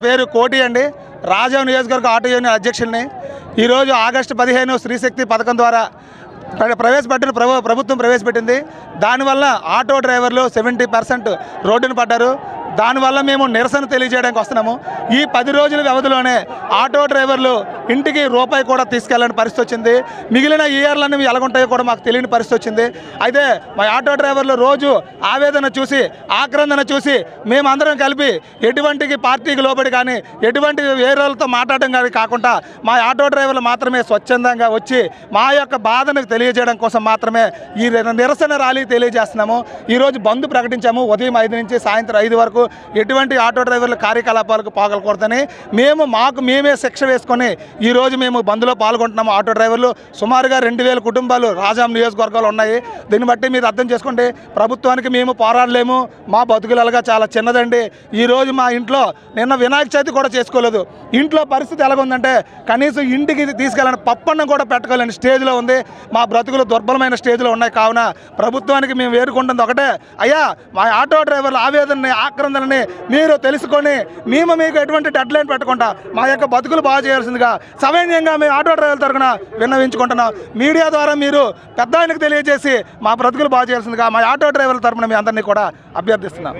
పేరు కోటి అండి. రాజాం నియోజకవర్గ ఆటో యూనియన్ అధ్యక్షుల్ని. ఈరోజు ఆగస్టు 15 స్త్రీశక్తి పథకం ద్వారా ప్రభుత్వం ప్రవేశపెట్టింది. దానివల్ల ఆటో డ్రైవర్లు 70% రోడ్డున పడ్డారు. దానివల్ల మేము నిరసన తెలియజేయడానికి వస్తున్నాము. ఈ 10 రోజుల వ్యవధిలోనే ఆటో డ్రైవర్లు ఇంటికి రూపాయి కూడా తీసుకెళ్ళని పరిస్థితి వచ్చింది. మిగిలిన ఇయర్లన్నీ ఎలాగుంటాయో కూడా మాకు తెలియని పరిస్థితి వచ్చింది. అయితే మా ఆటో డ్రైవర్లు రోజు ఆవేదన చూసి, ఆక్రందన చూసి మేమందరం కలిపి ఎటువంటి పార్టీకి లోబడి కానీ ఎటువంటి వేరేలతో మాట్లాడడం కానీ కాకుండా మా ఆటో డ్రైవర్లు మాత్రమే స్వచ్ఛందంగా వచ్చి మా యొక్క బాధను తెలియజేయడం కోసం మాత్రమే ఈ నిరసన ర్యాలీ తెలియజేస్తున్నాము. ఈరోజు బంద్ ప్రకటించాము. ఉదయం 5 నుంచి సాయంత్రం 5 వరకు ఎటువంటి ఆటో డ్రైవర్ల కార్యకలాపాలకు పోగలకూడదని మేమే శిక్ష వేసుకొని ఈరోజు మేము బంద్లో పాల్గొంటున్నాము. ఆటో డ్రైవర్లు సుమారుగా 2000 కుటుంబాలు రాజాం నియోజకవర్గాలు ఉన్నాయి. దీన్ని బట్టి మీరు అర్థం చేసుకోండి. ప్రభుత్వానికి మేము పోరాడలేము. మా బతుకులగా చాలా చిన్నదండి. ఈరోజు మా ఇంట్లో నిన్న వినాయక చవితి కూడా చేసుకోలేదు. ఇంట్లో పరిస్థితి ఎలాగుందంటే కనీసం ఇంటికి తీసుకెళ్ళని పప్పన్నం కూడా పెట్టుకోలేని స్టేజ్లో ఉంది. మా బ్రతుకులు దుర్బలమైన స్టేజ్లో ఉన్నాయి. కావున ప్రభుత్వానికి మేము వేడుకుంటుంది ఒకటే, అయ్యా మా ఆటో డ్రైవర్ల ఆవేదనని ఆక్రందనని మీరు తెలుసుకొని మేము మీకు ఎటువంటి డెడ్ లైన్ పెట్టకుండా మా యొక్క బతుకులు బాగా చేయాల్సిందిగా సవైన్యంగా మేము ఆటో డ్రైవర్ల తరఫున విన్నవించుకుంటున్నాం. మీడియా ద్వారా మీరు పెద్ద ఆయనకు తెలియజేసి మా బ్రతుకులు బాగా చేయాల్సిందిగా మా ఆటో డ్రైవర్ల తరఫున మీ అందరినీ కూడా అభ్యర్థిస్తున్నాం.